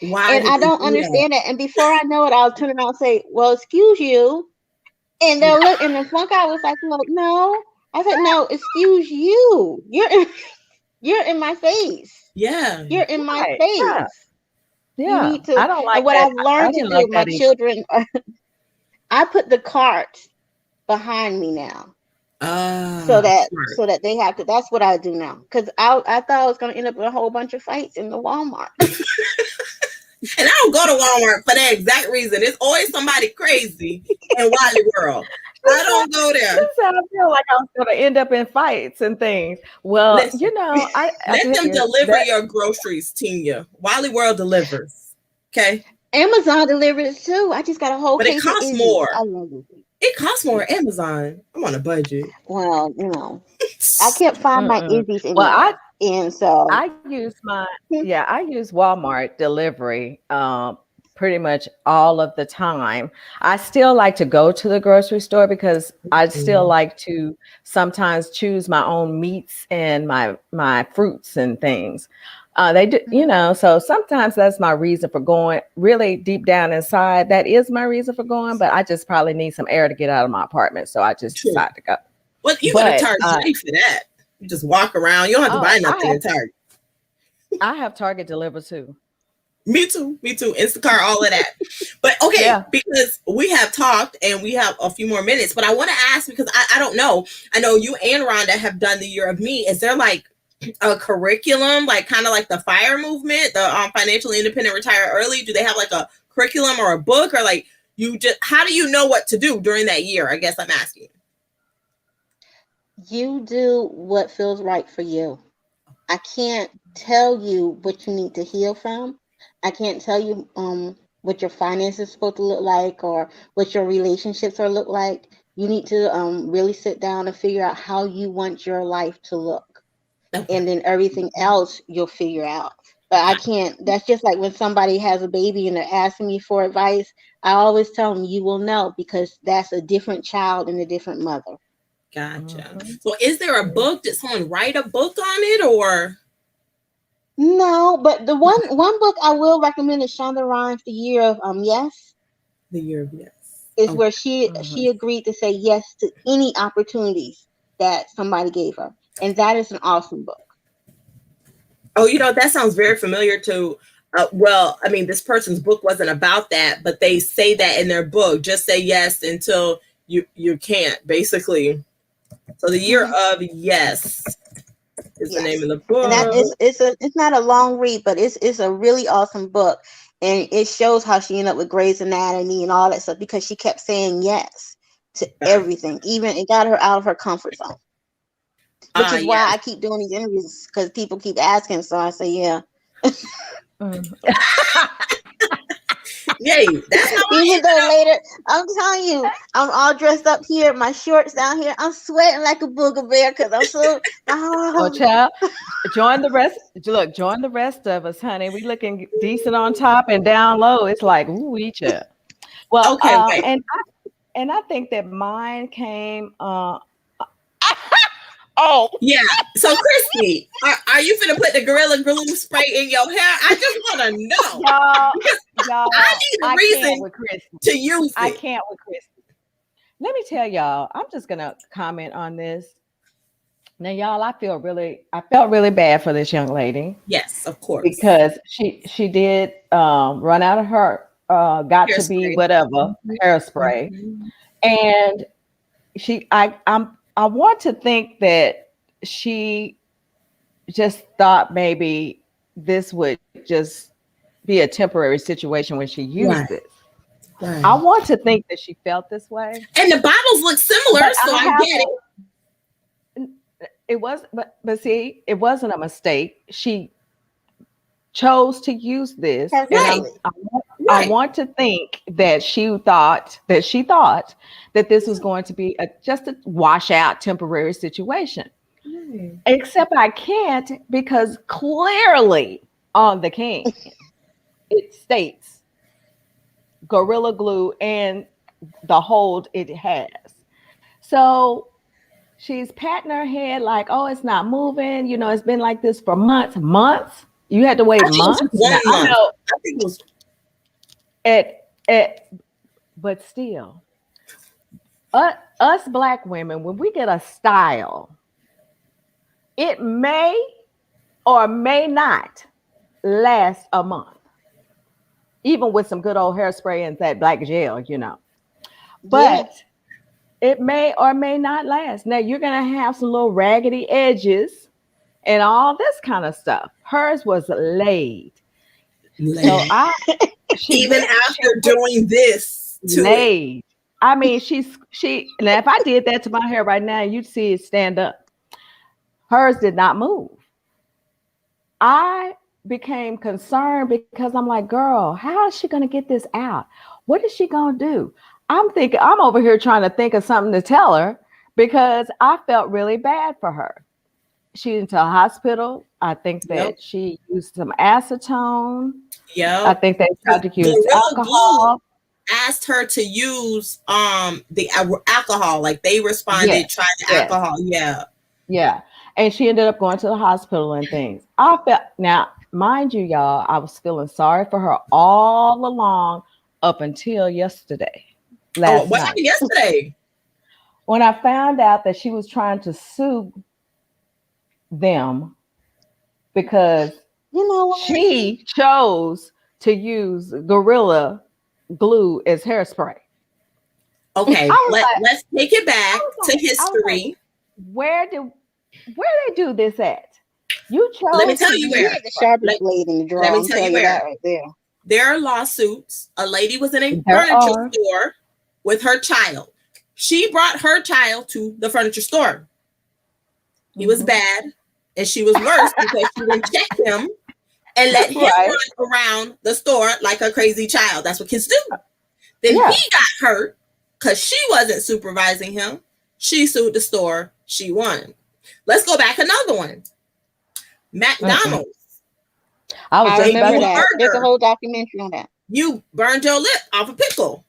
Why? And I don't understand that. And before I know it, I'll turn around and say, "Well, excuse you," and they'll look. And the one guy was like, "Well, no." I said, "No, excuse you. You're in my face. Yeah, you're in my face. Yeah, you need to." I don't like and what that. I've learned to do with my children, I put the cart behind me now, so that they have to. That's what I do now, because I thought I was going to end up with a whole bunch of fights in the Walmart. And I don't go to Walmart for that exact reason. There's always somebody crazy in Wally World. I don't go there. That's how I feel like I was going to end up in fights and things. Well, listen, you know, let them deliver your groceries, Tinya. Wally World delivers. Okay. Amazon delivers too. I just got a whole. But it costs more. I love it. It costs more. Amazon. I'm on a budget. Well, you know, I can't find my Izzy's anymore. Well, and so I use Walmart delivery pretty much all of the time. I still like to go to the grocery store because I still like to sometimes choose my own meats and my fruits and things. They do, you know, so sometimes that's my reason for going. Really deep down inside, that is my reason for going, but I just probably need some air to get out of my apartment, so I just decide to go. Well, you got to Target for that. You just walk around. You don't have to buy nothing at Target. I have Target delivered too. Me too. Instacart, all of that. But okay, because we have talked and we have a few more minutes, but I want to ask because I don't know. I know you and Rhonda have done the Year of Me. Is there like a curriculum, like kind of like the FIRE movement, the financially independent retire early? Do they have like a curriculum or a book, or like you just, how do you know what to do during that year? I guess I'm asking. You do what feels right for you. I can't tell you what you need to heal from. I can't tell you what your finances are supposed to look like or what your relationships are look like. You need to really sit down and figure out how you want your life to look. Okay. And then everything else you'll figure out. But I can't, that's just like when somebody has a baby and they're asking me for advice. I always tell them you will know because that's a different child and a different mother. Gotcha. So is there a book? Did someone write a book on it or? No, but the one book I will recommend is Shonda Rhimes' The Year of Yes. The Year of Yes. Is where she agreed to say yes to any opportunities that somebody gave her. And that is an awesome book. Oh, you know, that sounds very familiar to, well, I mean, this person's book wasn't about that, but they say that in their book, just say yes until you can't, basically. So The Year of Yes is the name of the book. And that is, it's not a long read, but it's a really awesome book. And it shows how she ended up with Grey's Anatomy and all that stuff because she kept saying yes to everything. Even it got her out of her comfort zone. Which is why I keep doing these interviews because people keep asking. So I say, yeah. Yay, that's how even though later, I'm telling you, I'm all dressed up here, my shorts down here. I'm sweating like a booger bear because I'm so. Oh, child, join the rest. Look, join the rest of us, honey. We looking decent on top and down low. It's like, ooh, each other. Well, okay, and I think that mine came. Oh yeah. So Christy, are you finna put the Gorilla Glue spray in your hair? I just want to know. Y'all, I need a reason to use it. I can't with Christy. Let me tell y'all, I'm just gonna comment on this. Now, y'all, I felt really bad for this young lady. Yes, of course. Because she did run out of her got hairspray. To be whatever hairspray. And I want to think that she just thought maybe this would just be a temporary situation when she used it. Right. I want to think that she felt this way. And the bottles look similar, so I get it. It was, but see, it wasn't a mistake. She chose to use this. Right. And I want to think that she thought that this was going to be just a washout temporary situation. Right. Except I can't because clearly on the can it states Gorilla Glue and the hold it has. So she's patting her head like, oh, it's not moving. You know, it's been like this for months. Months? You had to wait months? I know. I think it was. But still, us Black women, when we get a style, it may or may not last a month, even with some good old hairspray and that black gel, you know. But it may or may not last. Now, you're going to have some little raggedy edges and all this kind of stuff. Hers was laid. So even after doing this laid. I mean, she now if I did that to my hair right now, you'd see it stand up. Hers did not move. I became concerned because I'm like, girl, how is she going to get this out? What is she going to do? I'm over here trying to think of something to tell her because I felt really bad for her. She went to a hospital. I think that she used some acetone. Yeah. I think they tried to use alcohol. Asked her to use the alcohol. Like they responded, trying the alcohol. Yeah. Yeah. And she ended up going to the hospital and things. I felt, now, mind you, y'all, I was feeling sorry for her all along up until yesterday. What happened yesterday? When I found out that she was trying to sue them because she chose to use Gorilla Glue as hairspray. Okay, let's take it back to history. Where they do this at? You chose. Let me tell you where. The sharpest blade in the drawer. Let me tell you where. That right there. There are lawsuits. A lady was in a furniture store with her child. She brought her child to the furniture store. He was bad, and she was worse because she didn't check him and let him run around the store like a crazy child. That's what kids do. Then he got hurt because she wasn't supervising him. She sued the store. She won. Let's go back another one. McDonald's. I remember that. There's a whole documentary on that. You burned your lip off a pickle.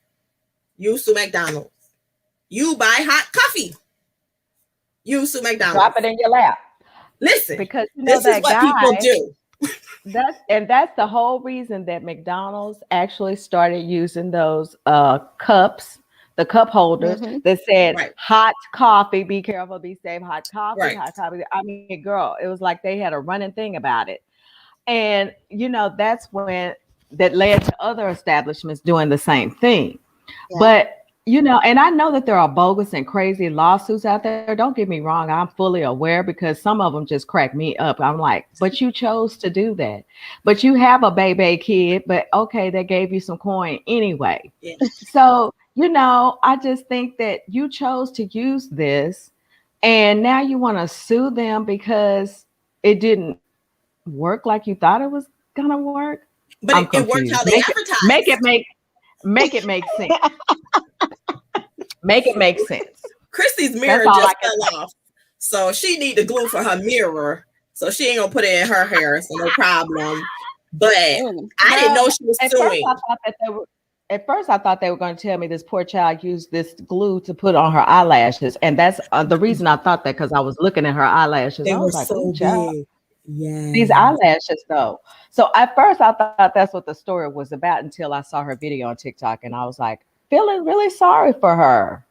You sue McDonald's. You buy hot coffee. You sue McDonald's. Drop it in your lap. Listen, because this is what people do. That's the whole reason that McDonald's actually started using those cups, the cup holders that said hot coffee, be careful, be safe, hot coffee, hot coffee. I mean, girl, it was like they had a running thing about it. And, that's when that led to other establishments doing the same thing. Yeah. But, and I know that there are bogus and crazy lawsuits out there. Don't get me wrong. I'm fully aware because some of them just crack me up. I'm like, but you chose to do that. But you have a baby kid, but okay, they gave you some coin anyway. Yeah. So, I just think that you chose to use this and now you want to sue them because it didn't work like you thought it was going to work. But it worked how they advertised. Make it make sense. Make it make sense. Christy's mirror just fell off. So she need the glue for her mirror. So she ain't gonna put it in her hair. So no problem. But I didn't know she was suing. At first, I thought they were going to tell me this poor child used this glue to put on her eyelashes. And that's the reason I thought that, because I was looking at her eyelashes. They I was were like, so big. Yeah. These eyelashes, though. So at first, I thought that's what the story was about until I saw her video on TikTok. And I was like, feeling really sorry for her.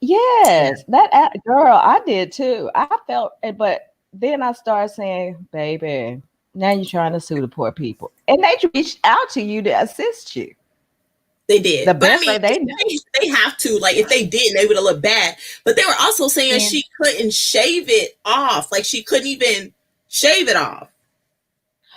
Yes, that girl, I did too. I felt it, but then I started saying, baby, now you're trying to sue the poor people. And they reached out to you to assist you. They did. The best way they know. They have to. Like, if they didn't, they would have looked bad. But they were also saying she couldn't shave it off. Like, she couldn't even shave it off.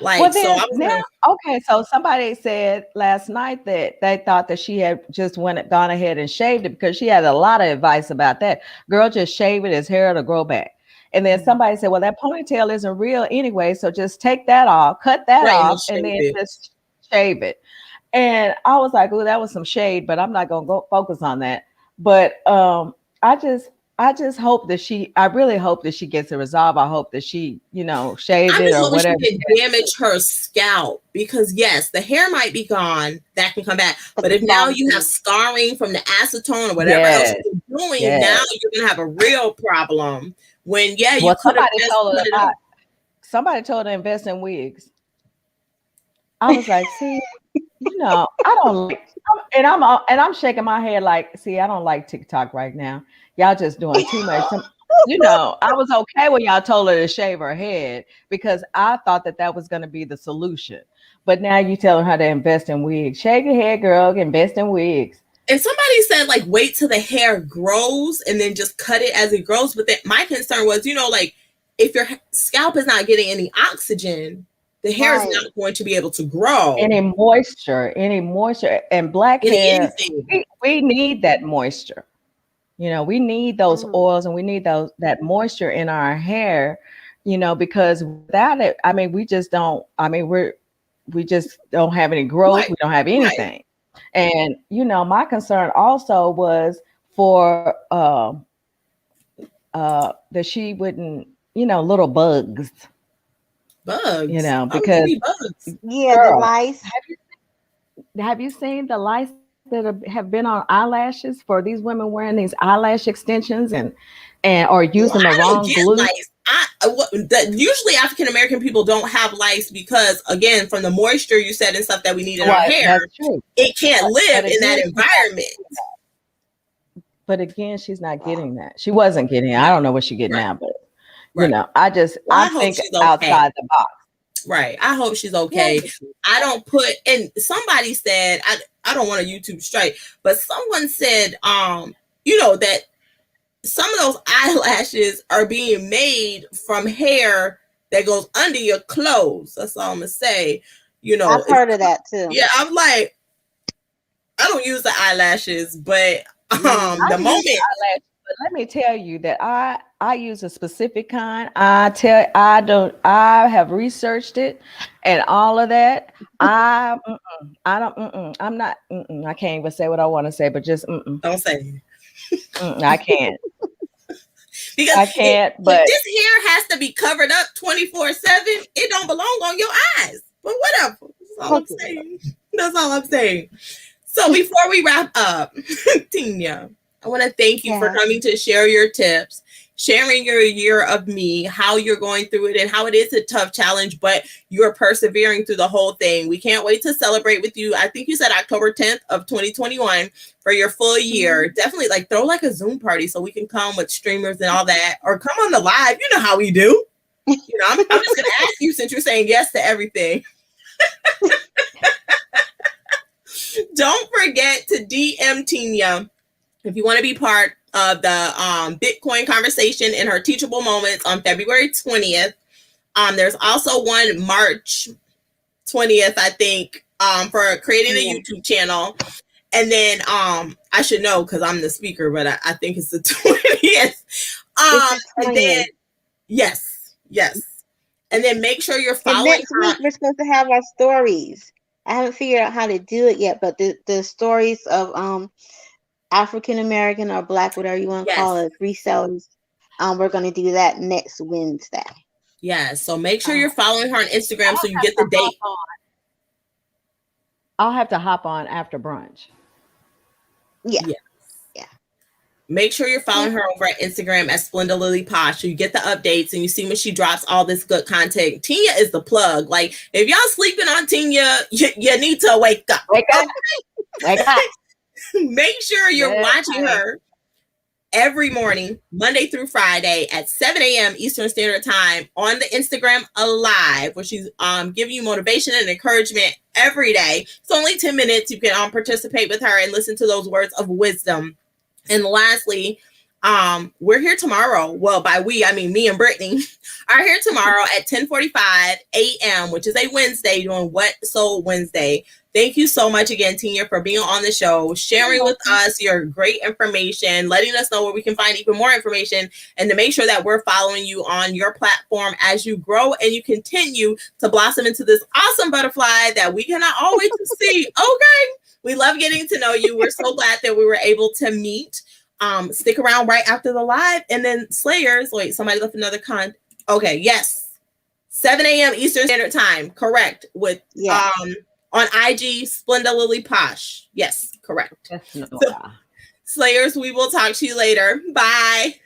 Like, well, then, okay, so somebody said last night that they thought that she had just gone ahead and shaved it because she had a lot of advice about that. Girl, just shave it, his hair to grow back. And then somebody said, well, that ponytail isn't real anyway, so just take that off, cut that off, and then just shave it. And I was like, oh, that was some shade, but I'm not gonna go focus on that. But I just hope that I really hope that she gets it resolved. I hope that she, shaved it or whatever. She didn't damage her scalp because yes, the hair might be gone. That can come back. But if now you have scarring from the acetone or whatever else you're doing, now you're going to have a real problem. When, you could have just put it up. Somebody told her to invest in wigs. I was like, see, I don't like, and I'm shaking my head like, see, I don't like TikTok right now. Y'all just doing too much. I was okay when y'all told her to shave her head because I thought that was going to be the solution. But now you telling her to invest in wigs. Shave your head, girl. Invest in wigs. And somebody said, like, wait till the hair grows and then just cut it as it grows. But my concern was, like, if your scalp is not getting any oxygen, the hair is not going to be able to grow. Any moisture and black hair. We need that moisture. We need those oils and we need that moisture in our hair, because without it, I mean, we just don't have any growth. Right. We don't have anything. Right. And, my concern also was for that she wouldn't, little bugs. Bugs. Because bugs. The lice. Have you seen the lice that have been on eyelashes for these women wearing these eyelash extensions and or using the wrong glue? Usually African American people don't have lice because, again, from the moisture you said and stuff that we need in our hair, it can't live in that environment. But again, she's not getting that. She wasn't getting it. I don't know what she's getting now, but I think outside the box. Right. I hope she's okay. I don't put, and somebody said, I don't want to YouTube straight, but someone said, that some of those eyelashes are being made from hair that goes under your clothes. That's all I'm gonna say. I've heard of that too. Yeah, I'm like, I don't use the eyelashes, but the moment. But let me tell you that I use a specific kind. I have researched it and all of that. I can't even say what I want to say, but just don't say. I can't. Because I can't. But this hair has to be covered up 24/7. It don't belong on your eyes. But whatever. That's all I'm saying. That's all I'm saying. So before we wrap up, Tinya, I want to thank you for coming to share your tips, sharing your year of me, how you're going through it, and how it is a tough challenge, but you're persevering through the whole thing. We can't wait to celebrate with you. I think you said October 10th of 2021 for your full year. Definitely throw like a Zoom party so we can come with streamers and all that, or come on the live. You know how we do. I'm just going to ask you since you're saying yes to everything. Don't forget to DM Tinya if you want to be part of the Bitcoin conversation in her teachable moments on February 20th. There's also one March 20th, I think, for creating a YouTube channel. And then I should know because I'm the speaker, but I think it's the 20th. And then yes. And then make sure you're following. And next week we're supposed to have our stories. I haven't figured out how to do it yet, but the stories of African American or Black, whatever you want to call it, resellers. We're going to do that next Wednesday. Yeah, so make sure you're following her on Instagram so you get the date. I'll have to hop on after brunch. Yeah. Make sure you're following her over at Instagram at Splenda Lily Posh so you get the updates and you see when she drops all this good content. Tinya is the plug. Like, if y'all sleeping on Tinya, you need to wake up. Wake up. Make sure you're watching her every morning, Monday through Friday at 7 a.m. Eastern Standard Time on the Instagram Alive, where she's giving you motivation and encouragement every day. It's only 10 minutes. You can participate with her and listen to those words of wisdom. And lastly, we're here tomorrow. Well, by we, I mean me and Brittany are here tomorrow at 10:45 a.m., which is a Wednesday, doing What Soul Wednesday. Thank you so much again, Tinya, for being on the show, sharing with us your great information, letting us know where we can find even more information, and to make sure that we're following you on your platform as you grow and you continue to blossom into this awesome butterfly that we cannot always see. Okay. We love getting to know you. We're so glad that we were able to meet. Stick around right after the live. And then Slayers, wait, somebody left another Okay, yes. 7 a.m. Eastern Standard Time. Correct. With on IG, Splenda Lily Posh. Yes, correct. So, Slayers, we will talk to you later. Bye.